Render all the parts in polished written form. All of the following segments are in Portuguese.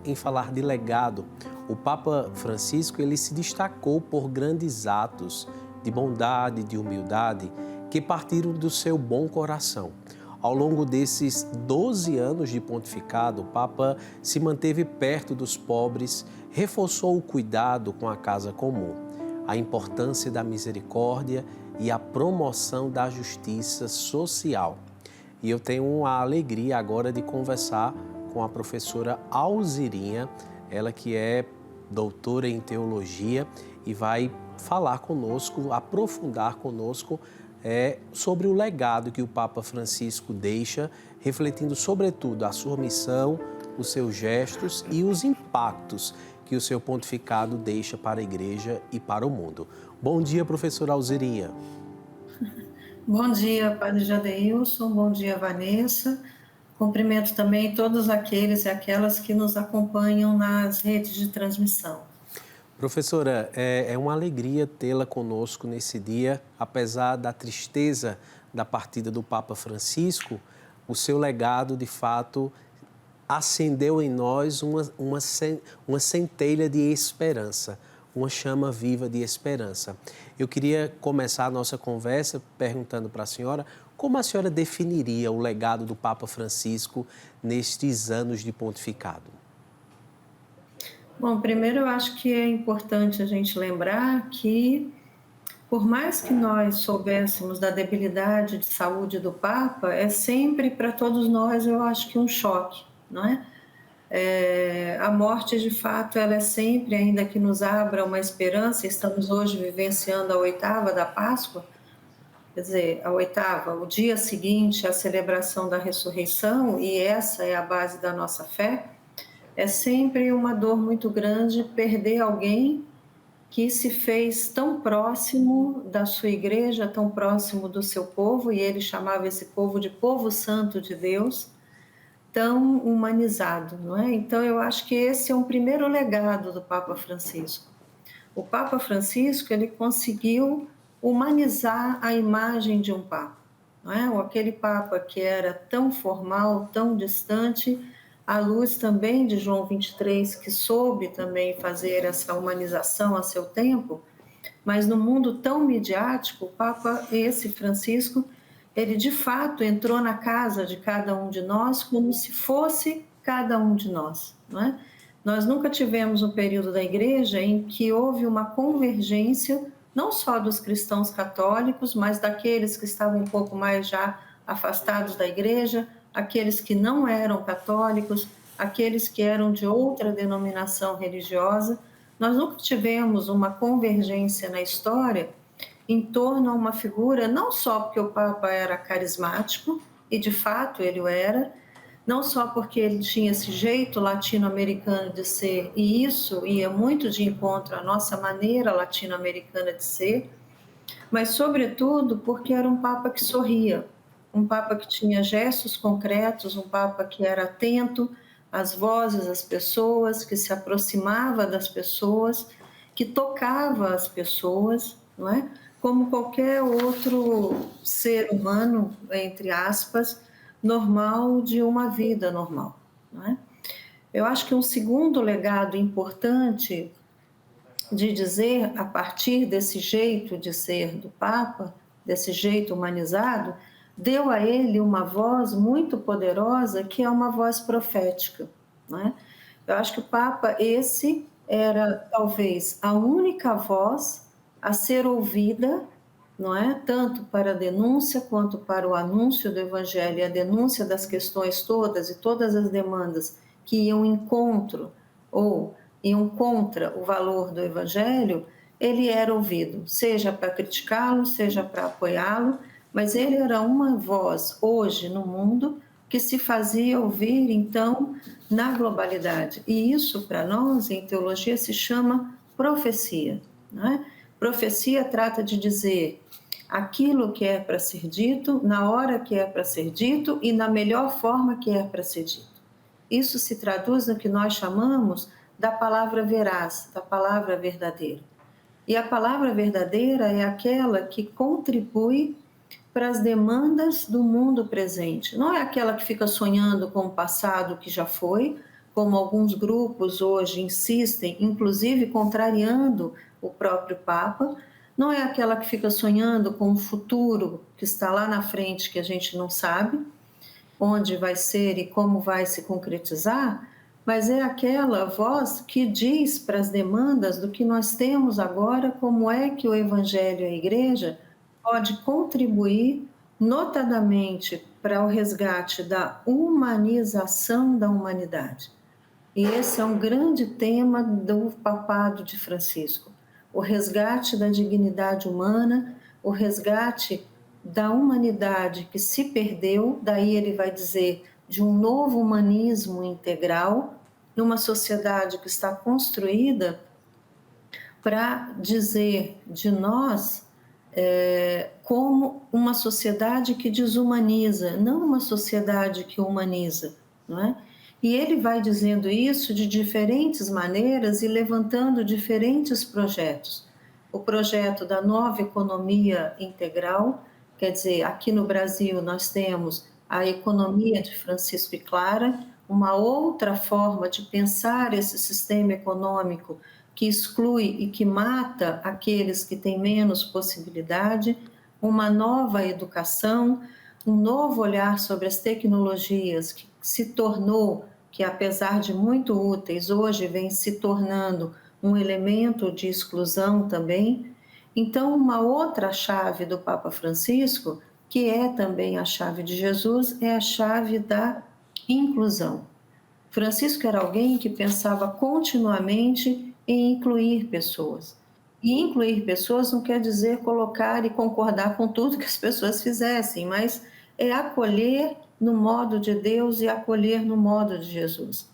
em falar de legado, o Papa Francisco ele se destacou por grandes atos de bondade, de humildade, que partiram do seu bom coração. Ao longo desses 12 anos de pontificado, o Papa se manteve perto dos pobres, reforçou o cuidado com a casa comum, a importância da misericórdia e a promoção da justiça social. E eu tenho a alegria agora de conversar com a professora Alzirinha, ela que é doutora em teologia e vai falar conosco, aprofundar conosco sobre o legado que o Papa Francisco deixa, refletindo sobretudo a sua missão, os seus gestos e os impactos que o seu pontificado deixa para a Igreja e para o mundo. Bom dia, professora Alzirinha. Bom dia, Padre Jadeilson, bom dia, Vanessa. Cumprimento também todos aqueles e aquelas que nos acompanham nas redes de transmissão. Professora, é uma alegria tê-la conosco nesse dia, apesar da tristeza da partida do Papa Francisco, o seu legado, de fato, acendeu em nós uma centelha de esperança, uma chama viva de esperança. Eu queria começar a nossa conversa perguntando para a senhora como a senhora definiria o legado do Papa Francisco nestes anos de pontificado. Bom, primeiro eu acho que é importante a gente lembrar que, por mais que nós soubéssemos da debilidade de saúde do Papa, é sempre para todos nós, eu acho que um choque, não é? A morte, de fato, ela é sempre, ainda que nos abra uma esperança, estamos hoje vivenciando a oitava da Páscoa, quer dizer, a oitava, o dia seguinte à celebração da ressurreição, e essa é a base da nossa fé. É sempre uma dor muito grande perder alguém que se fez tão próximo da sua igreja, tão próximo do seu povo, e ele chamava esse povo de povo santo de Deus, tão humanizado, não é? Então, eu acho que esse é um primeiro legado do Papa Francisco. O Papa Francisco, ele conseguiu humanizar a imagem de um Papa, não é? Aquele Papa que era tão formal, tão distante, à luz também de João 23, que soube também fazer essa humanização a seu tempo, mas no mundo tão midiático, o Papa, esse Francisco, ele de fato entrou na casa de cada um de nós como se fosse cada um de nós, não é? Nós nunca tivemos um período da Igreja em que houve uma convergência, não só dos cristãos católicos, mas daqueles que estavam um pouco mais já afastados da Igreja, aqueles que não eram católicos, aqueles que eram de outra denominação religiosa. Nós nunca tivemos uma convergência na história em torno a uma figura, não só porque o Papa era carismático, e de fato ele o era, não só porque ele tinha esse jeito latino-americano de ser, e isso ia muito de encontro à nossa maneira latino-americana de ser, mas, sobretudo, porque era um Papa que sorria, um Papa que tinha gestos concretos, um Papa que era atento às vozes das pessoas, que se aproximava das pessoas, que tocava as pessoas, não é? Como qualquer outro ser humano, entre aspas, normal, de uma vida normal, não é? Eu acho que um segundo legado importante de dizer, a partir desse jeito de ser do Papa, desse jeito humanizado, deu a ele uma voz muito poderosa, que é uma voz profética, não é? Eu acho que o Papa, esse era talvez a única voz a ser ouvida, não é? Tanto para a denúncia quanto para o anúncio do Evangelho e a denúncia das questões todas e todas as demandas que iam em encontro ou iam contra o valor do Evangelho, ele era ouvido, seja para criticá-lo, seja para apoiá-lo, mas ele era uma voz hoje no mundo que se fazia ouvir, então, na globalidade. E isso, para nós, em teologia, se chama profecia, não é? Profecia trata de dizer aquilo que é para ser dito, na hora que é para ser dito e na melhor forma que é para ser dito. Isso se traduz no que nós chamamos da palavra veraz, da palavra verdadeira. E a palavra verdadeira é aquela que contribui para as demandas do mundo presente. Não é aquela que fica sonhando com o passado que já foi, como alguns grupos hoje insistem, inclusive contrariando o próprio Papa. Não é aquela que fica sonhando com um futuro que está lá na frente, que a gente não sabe onde vai ser e como vai se concretizar, mas é aquela voz que diz para as demandas do que nós temos agora, como é que o Evangelho e a Igreja pode contribuir, notadamente, para o resgate da humanização da humanidade. E esse é um grande tema do papado de Francisco: o resgate da dignidade humana, o resgate da humanidade que se perdeu, daí ele vai dizer de um novo humanismo integral, numa sociedade que está construída para dizer de nós como uma sociedade que desumaniza, não uma sociedade que humaniza, não é? E ele vai dizendo isso de diferentes maneiras e levantando diferentes projetos. O projeto da nova economia integral, quer dizer, aqui no Brasil nós temos a economia de Francisco e Clara, uma outra forma de pensar esse sistema econômico que exclui e que mata aqueles que têm menos possibilidade, uma nova educação, um novo olhar sobre as tecnologias que se tornou, que apesar de muito úteis, hoje vem se tornando um elemento de exclusão também. Então, uma outra chave do Papa Francisco, que é também a chave de Jesus, é a chave da inclusão. Francisco era alguém que pensava continuamente em incluir pessoas. E incluir pessoas não quer dizer colocar e concordar com tudo que as pessoas fizessem, mas é acolher no modo de Deus e acolher no modo de Jesus.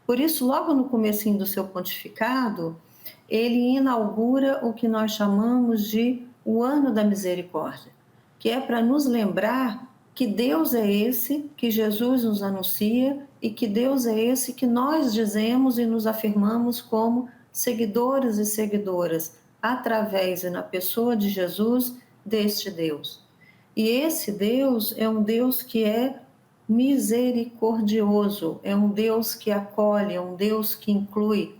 Por isso, logo no comecinho do seu pontificado, ele inaugura o que nós chamamos de o Ano da Misericórdia, que é para nos lembrar que Deus é esse que Jesus nos anuncia e que Deus é esse que nós dizemos e nos afirmamos como seguidores e seguidoras, através e na pessoa de Jesus, deste Deus. E esse Deus é um Deus que é misericordioso, é um Deus que acolhe, é um Deus que inclui,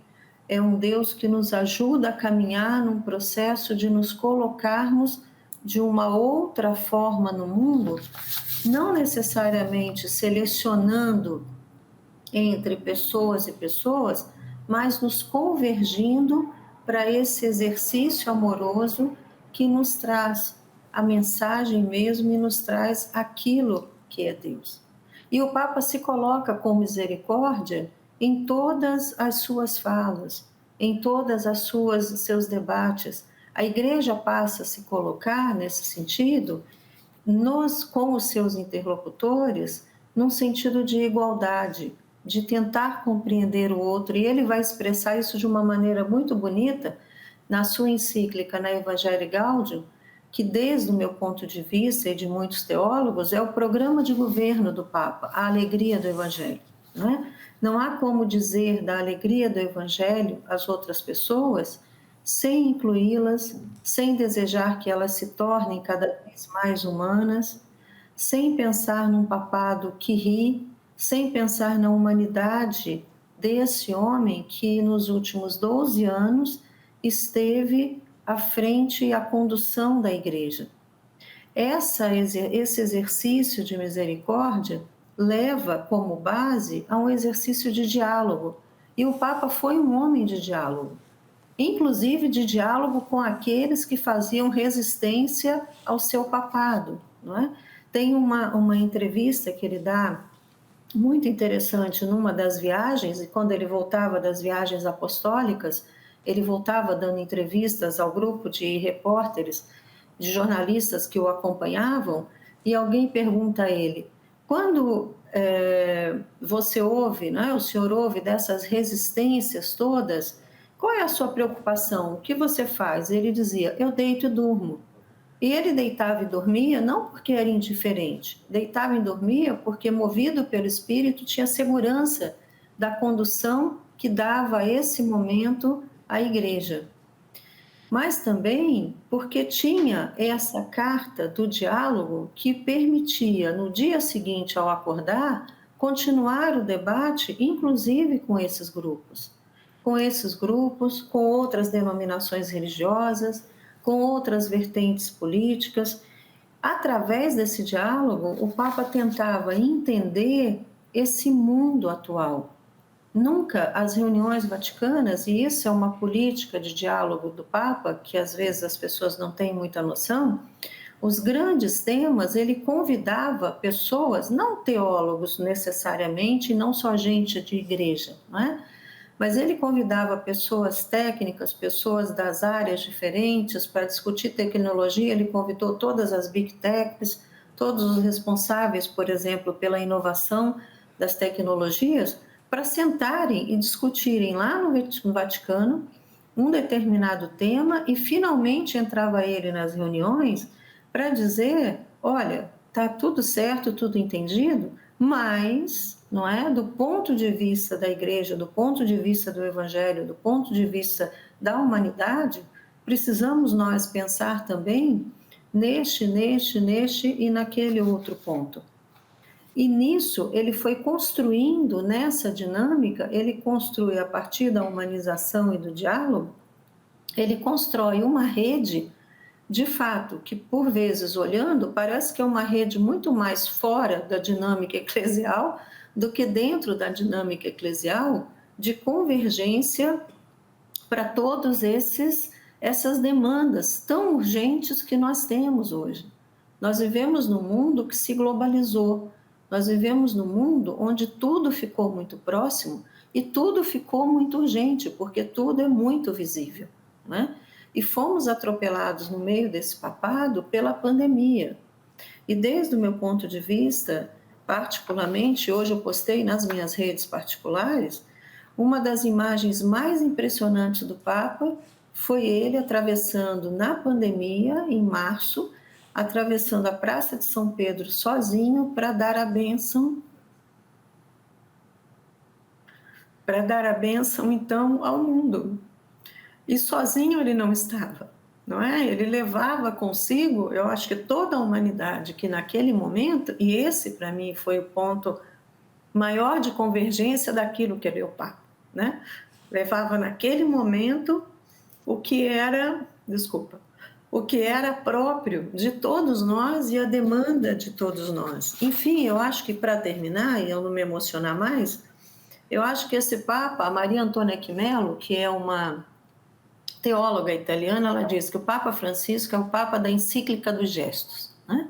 é um Deus que nos ajuda a caminhar num processo de nos colocarmos de uma outra forma no mundo, não necessariamente selecionando entre pessoas e pessoas, mas nos convergindo para esse exercício amoroso que nos traz a mensagem mesmo e nos traz aquilo que é Deus. E o Papa se coloca com misericórdia em todas as suas falas, em todas as seus debates. A Igreja passa a se colocar nesse sentido com os seus interlocutores, num sentido de igualdade, de tentar compreender o outro, e ele vai expressar isso de uma maneira muito bonita na sua encíclica, na Evangelii Gaudium, que desde o meu ponto de vista e de muitos teólogos, é o programa de governo do Papa, a alegria do Evangelho. Não é? Não há como dizer da alegria do Evangelho às outras pessoas sem incluí-las, sem desejar que elas se tornem cada vez mais humanas, sem pensar num papado que ri, sem pensar na humanidade desse homem que nos últimos 12 anos esteve à frente e à condução da Igreja. Esse exercício de misericórdia leva como base a um exercício de diálogo, e o Papa foi um homem de diálogo, inclusive de diálogo com aqueles que faziam resistência ao seu papado. Não é? Tem uma entrevista que ele dá muito interessante numa das viagens, e quando ele voltava das viagens apostólicas, ele voltava dando entrevistas ao grupo de repórteres, de jornalistas que o acompanhavam, e alguém pergunta a ele: quando você ouve, né, o senhor ouve dessas resistências todas, qual é a sua preocupação? O que você faz? Ele dizia: eu deito e durmo. E ele deitava e dormia não porque era indiferente, deitava e dormia porque, movido pelo Espírito, tinha segurança da condução que dava a esse momento a Igreja. Mas também porque tinha essa carta do diálogo que permitia, no dia seguinte ao acordar, continuar o debate, inclusive com esses grupos, com outras denominações religiosas, com outras vertentes políticas. Através desse diálogo, o Papa tentava entender esse mundo atual. Nunca as reuniões vaticanas, e isso é uma política de diálogo do Papa, que às vezes as pessoas não têm muita noção, os grandes temas, ele convidava pessoas, não teólogos necessariamente, não só gente de igreja, não é? Mas ele convidava pessoas técnicas, pessoas das áreas diferentes para discutir tecnologia. Ele convidou todas as big techs, todos os responsáveis, por exemplo, pela inovação das tecnologias, para sentarem e discutirem lá no Vaticano um determinado tema, e finalmente entrava ele nas reuniões para dizer: olha, está tudo certo, tudo entendido, mas, não é, do ponto de vista da igreja, do ponto de vista do evangelho, do ponto de vista da humanidade, precisamos nós pensar também neste e naquele outro ponto. E nisso ele foi construindo, nessa dinâmica, ele construi a partir da humanização e do diálogo, ele constrói uma rede, de fato, que por vezes olhando parece que é uma rede muito mais fora da dinâmica eclesial do que dentro da dinâmica eclesial, de convergência para todos essas demandas tão urgentes que nós temos hoje. Nós vivemos num mundo que se globalizou, nós vivemos num mundo onde tudo ficou muito próximo e tudo ficou muito urgente, porque tudo é muito visível, né? E fomos atropelados no meio desse papado pela pandemia. E desde o meu ponto de vista, particularmente, hoje eu postei nas minhas redes particulares, uma das imagens mais impressionantes do Papa foi ele atravessando na pandemia, em março, atravessando a Praça de São Pedro sozinho para dar a bênção, então, ao mundo. E sozinho ele não estava, não é? Ele levava consigo, eu acho que toda a humanidade que naquele momento, e esse para mim foi o ponto maior de convergência daquilo que é o Papa, né? Levava naquele momento o que era próprio de todos nós e a demanda de todos nós. Enfim, eu acho que, para terminar, e eu não me emocionar mais, eu acho que esse Papa, a Maria Antonietta Mello, que é uma teóloga italiana, ela diz que o Papa Francisco é o Papa da encíclica dos gestos, né?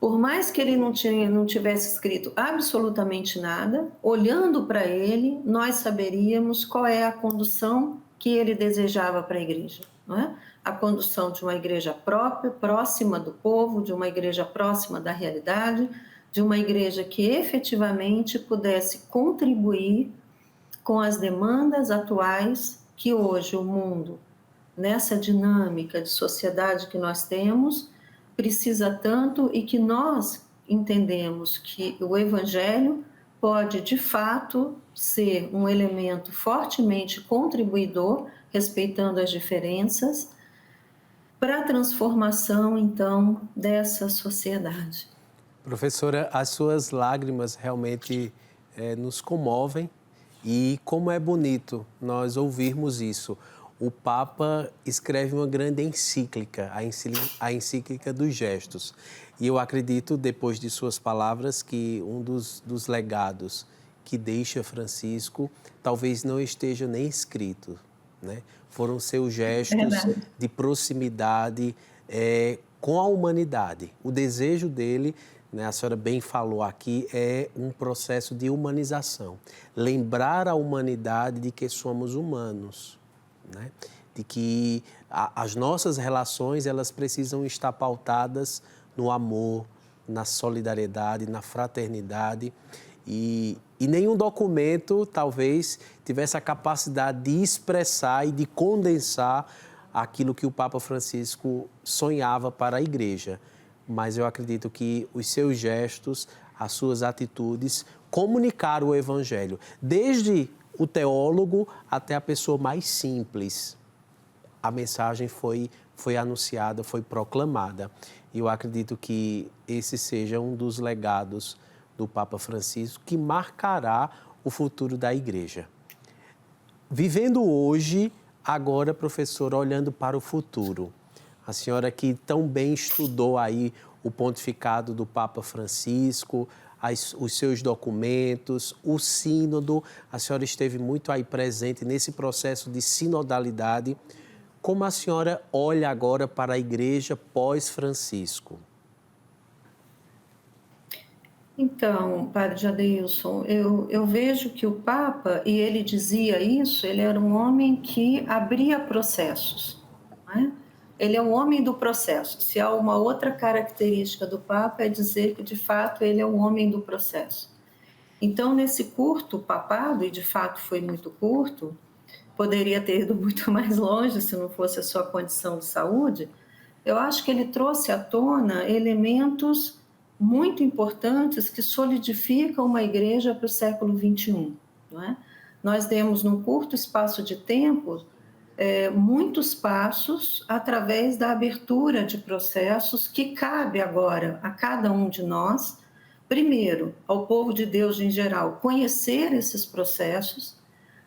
Por mais que ele não tivesse escrito absolutamente nada, olhando para ele, nós saberíamos qual é a condução que ele desejava para a igreja, não é? A condução de uma igreja própria, próxima do povo, de uma igreja próxima da realidade, de uma igreja que efetivamente pudesse contribuir com as demandas atuais que hoje o mundo, nessa dinâmica de sociedade que nós temos, precisa tanto, e que nós entendemos que o Evangelho pode, de fato, ser um elemento fortemente contribuidor, respeitando as diferenças, para a transformação, então, dessa sociedade. Professora, as suas lágrimas realmente nos comovem, e como é bonito nós ouvirmos isso. O Papa escreve uma grande encíclica, a encíclica dos gestos. E eu acredito, depois de suas palavras, que um dos legados que deixa Francisco talvez não esteja nem escrito, né? Foram seus gestos de proximidade com a humanidade. O desejo dele, né, a senhora bem falou aqui, é um processo de humanização. Lembrar a humanidade de que somos humanos, né? De que as nossas relações, elas precisam estar pautadas no amor, na solidariedade, na fraternidade. E nenhum documento, talvez, tivesse a capacidade de expressar e de condensar aquilo que o Papa Francisco sonhava para a Igreja. Mas eu acredito que os seus gestos, as suas atitudes, comunicaram o Evangelho. Desde o teólogo até a pessoa mais simples, a mensagem foi anunciada, foi proclamada. E eu acredito que esse seja um dos legados do Papa Francisco que marcará o futuro da Igreja. Vivendo hoje, agora, professora, olhando para o futuro, a senhora que tão bem estudou aí o pontificado do Papa Francisco, os seus documentos, o sínodo, a senhora esteve muito aí presente nesse processo de sinodalidade. Como a senhora olha agora para a Igreja pós-Francisco? Então, Padre Jadeilson, eu vejo que o Papa, e ele dizia isso, ele era um homem que abria processos, não é? Ele é o homem do processo. Se há uma outra característica do Papa, é dizer que, de fato, ele é o homem do processo. Então, nesse curto papado, e de fato foi muito curto, poderia ter ido muito mais longe se não fosse a sua condição de saúde, eu acho que ele trouxe à tona elementos muito importantes que solidificam uma igreja para o século XXI. Não é? Nós demos, num curto espaço de tempo, muitos passos através da abertura de processos que cabe agora a cada um de nós, primeiro, ao povo de Deus em geral, conhecer esses processos,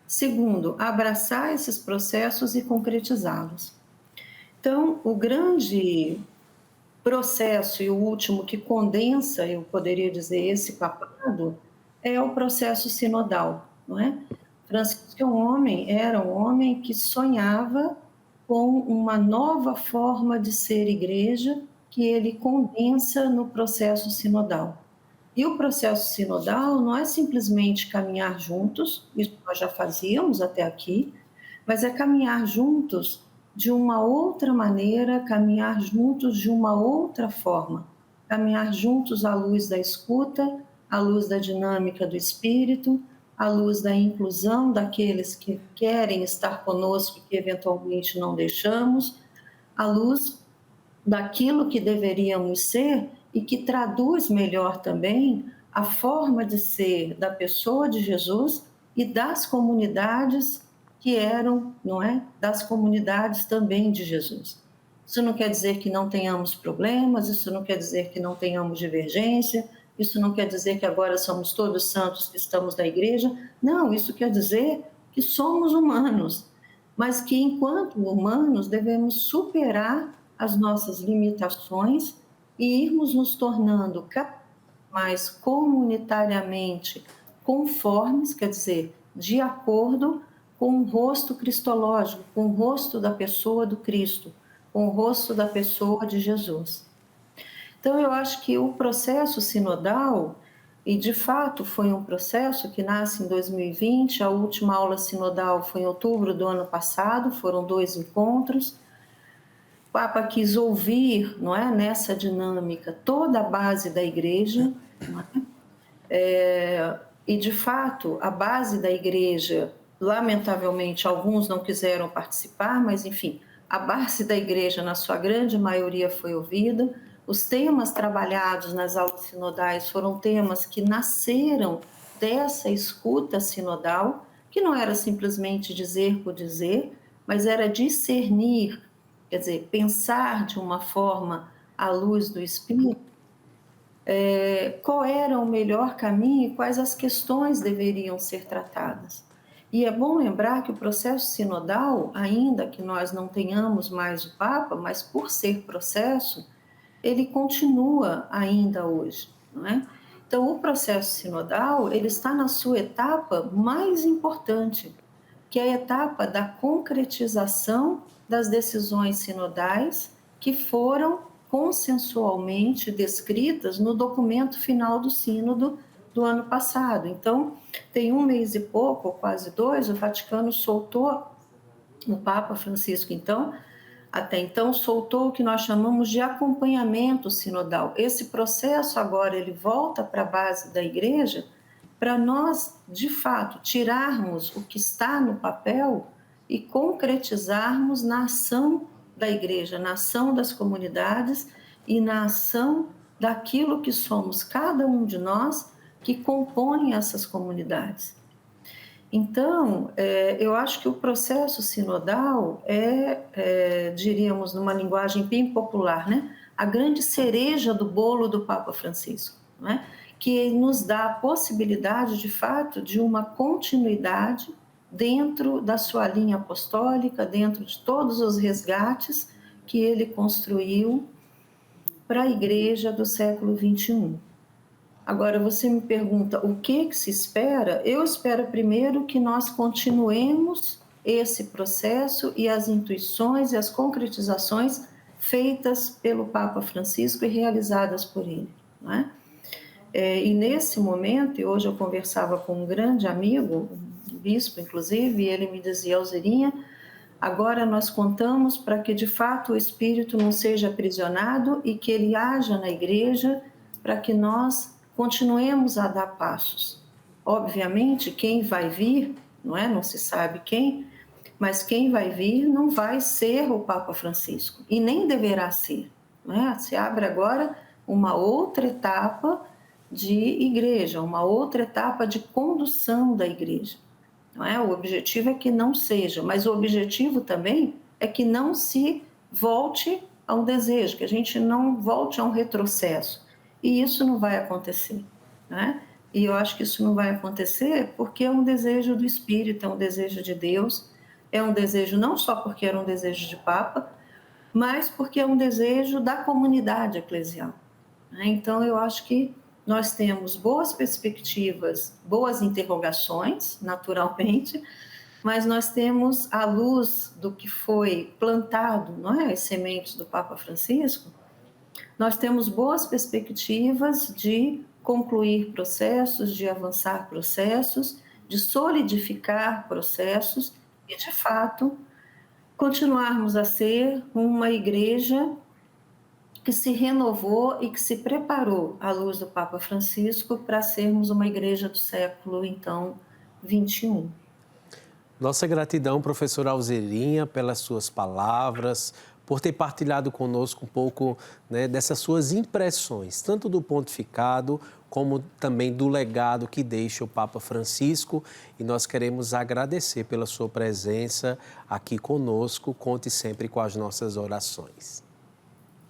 segundo, abraçar esses processos e concretizá-los. Então, o grande processo e o último que condensa, eu poderia dizer, esse papado, é o processo sinodal, não é? Francisco era um homem que sonhava com uma nova forma de ser igreja que ele condensa no processo sinodal. E o processo sinodal não é simplesmente caminhar juntos, isso nós já fazíamos até aqui, mas é caminhar juntos de uma outra maneira, caminhar juntos de uma outra forma, caminhar juntos à luz da escuta, à luz da dinâmica do espírito, à luz da inclusão daqueles que querem estar conosco e que eventualmente não deixamos, à luz daquilo que deveríamos ser e que traduz melhor também a forma de ser da pessoa de Jesus e das comunidades que eram, não é, das comunidades também de Jesus. Isso não quer dizer que não tenhamos problemas, isso não quer dizer que não tenhamos divergência, isso não quer dizer que agora somos todos santos que estamos na igreja. Não, isso quer dizer que somos humanos, mas que enquanto humanos devemos superar as nossas limitações e irmos nos tornando cada vez mais comunitariamente conformes, quer dizer, de acordo com o rosto cristológico, com o rosto da pessoa do Cristo, com o rosto da pessoa de Jesus. Então, eu acho que o processo sinodal, e de fato foi um processo que nasce em 2020, a última aula sinodal foi em outubro do ano passado, foram 2 encontros. O Papa quis ouvir, não é, nessa dinâmica, toda a base da igreja, não é? E de fato, a base da igreja, lamentavelmente, alguns não quiseram participar, mas enfim, a base da igreja, na sua grande maioria, foi ouvida. Os temas trabalhados nas aulas sinodais foram temas que nasceram dessa escuta sinodal, que não era simplesmente dizer por dizer, mas era discernir, quer dizer, pensar de uma forma à luz do Espírito, qual era o melhor caminho e quais as questões deveriam ser tratadas. E é bom lembrar que o processo sinodal, ainda que nós não tenhamos mais o Papa, mas por ser processo, ele continua ainda hoje, não é? Então, o processo sinodal, ele está na sua etapa mais importante, que é a etapa da concretização das decisões sinodais que foram consensualmente descritas no documento final do sínodo do ano passado. Então, tem 1 mês e pouco, ou quase 2, o Vaticano soltou, o Papa Francisco, então, até então, soltou o que nós chamamos de acompanhamento sinodal. Esse processo agora, ele volta para a base da igreja para nós, de fato, tirarmos o que está no papel e concretizarmos na ação da igreja, na ação das comunidades e na ação daquilo que somos cada um de nós que compõem essas comunidades. Então, eu acho que o processo sinodal diríamos, numa linguagem bem popular, né? A grande cereja do bolo do Papa Francisco, não é? que nos dá a possibilidade, de fato, de uma continuidade dentro da sua linha apostólica, dentro de todos os resgates que ele construiu para a igreja do século XXI. Agora, você me pergunta o que se espera? Eu espero primeiro que nós continuemos esse processo e as intuições e as concretizações feitas pelo Papa Francisco e realizadas por ele, não é? E nesse momento, e hoje eu conversava com um grande amigo, um bispo inclusive, e ele me dizia: Alzerinha, agora nós contamos para que de fato o Espírito não seja aprisionado e que ele haja na igreja para que nós continuemos a dar passos. Obviamente, quem vai vir, não é? Não se sabe quem, mas quem vai vir não vai ser o Papa Francisco e nem deverá ser, não é? Se abre agora uma outra etapa de igreja, uma outra etapa de condução da igreja. Não é? O objetivo é que não seja, mas o objetivo também é que não se volte a um desejo, que a gente não volte a um retrocesso. E isso não vai acontecer, né? E eu acho que isso não vai acontecer porque é um desejo do Espírito, é um desejo de Deus, é um desejo não só porque era um desejo de Papa, mas porque é um desejo da comunidade eclesial, né? Então, eu acho que nós temos boas perspectivas, boas interrogações, naturalmente, mas nós temos, à luz do que foi plantado, não é? As sementes do Papa Francisco, nós temos boas perspectivas de concluir processos, de avançar processos, de solidificar processos e, de fato, continuarmos a ser uma igreja que se renovou e que se preparou à luz do Papa Francisco para sermos uma igreja do século, então, XXI. Nossa gratidão, professora Alzerinha, pelas suas palavras, por ter partilhado conosco um pouco, né, dessas suas impressões, tanto do pontificado como também do legado que deixa o Papa Francisco. E nós queremos agradecer pela sua presença aqui conosco. Conte sempre com as nossas orações.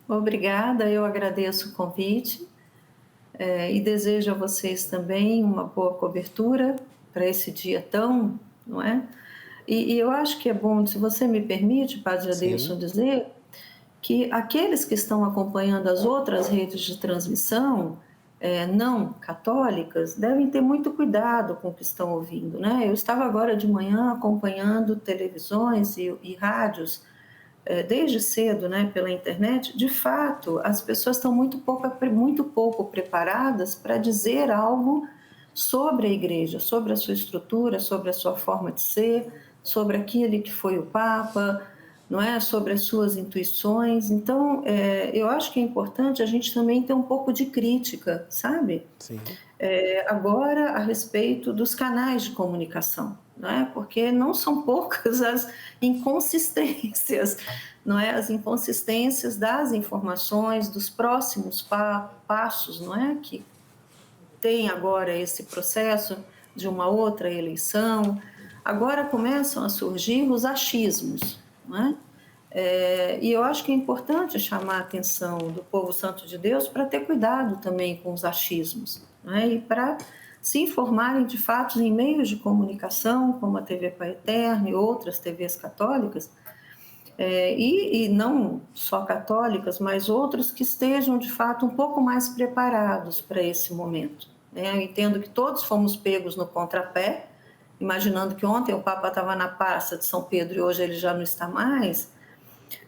Obrigada, eu agradeço o convite e desejo a vocês também uma boa cobertura para esse dia tão, não é? E eu acho que é bom, se você me permite, Padre Adeilson, dizer que aqueles que estão acompanhando as outras redes de transmissão não católicas devem ter muito cuidado com o que estão ouvindo, né? Eu estava agora de manhã acompanhando televisões e rádios desde cedo, né, pela internet. De fato, as pessoas estão muito pouco preparadas para dizer algo sobre a igreja, sobre a sua estrutura, sobre a sua forma de ser, sobre aquele que foi o Papa, não é? Sobre as suas intuições. Então, eu acho que é importante a gente também ter um pouco de crítica, sabe? Sim. Agora, a respeito dos canais de comunicação, não é? Porque não são poucas as inconsistências, não é? As inconsistências das informações, dos próximos passos, não é? Que tem agora esse processo de uma outra eleição. Agora começam a surgir os achismos, não é? E eu acho que é importante chamar a atenção do povo santo de Deus para ter cuidado também com os achismos, não é? E para se informarem de fatos em meios de comunicação, como a TV Pai Eterno e outras TVs católicas, e não só católicas, mas outros que estejam de fato um pouco mais preparados para esse momento, né? Eu entendo que todos fomos pegos no contrapé, imaginando que ontem o Papa estava na Praça de São Pedro e hoje ele já não está mais,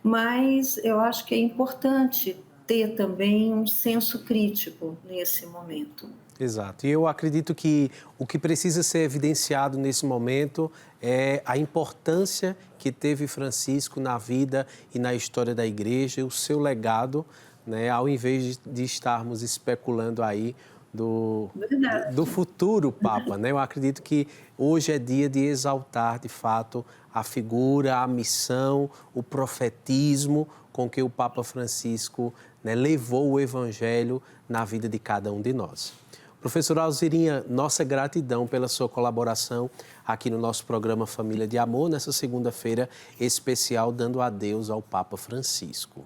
mas eu acho que é importante ter também um senso crítico nesse momento. Exato. E eu acredito que o que precisa ser evidenciado nesse momento é a importância que teve Francisco na vida e na história da igreja, o seu legado, né, ao invés de estarmos especulando aí do futuro Papa, né? Eu acredito que hoje é dia de exaltar, de fato, a figura, a missão, o profetismo com que o Papa Francisco, né, levou o Evangelho na vida de cada um de nós. Professora Alzerinha, nossa gratidão pela sua colaboração aqui no nosso programa Família de Amor, nessa segunda-feira especial, dando adeus ao Papa Francisco.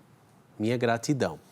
Minha gratidão.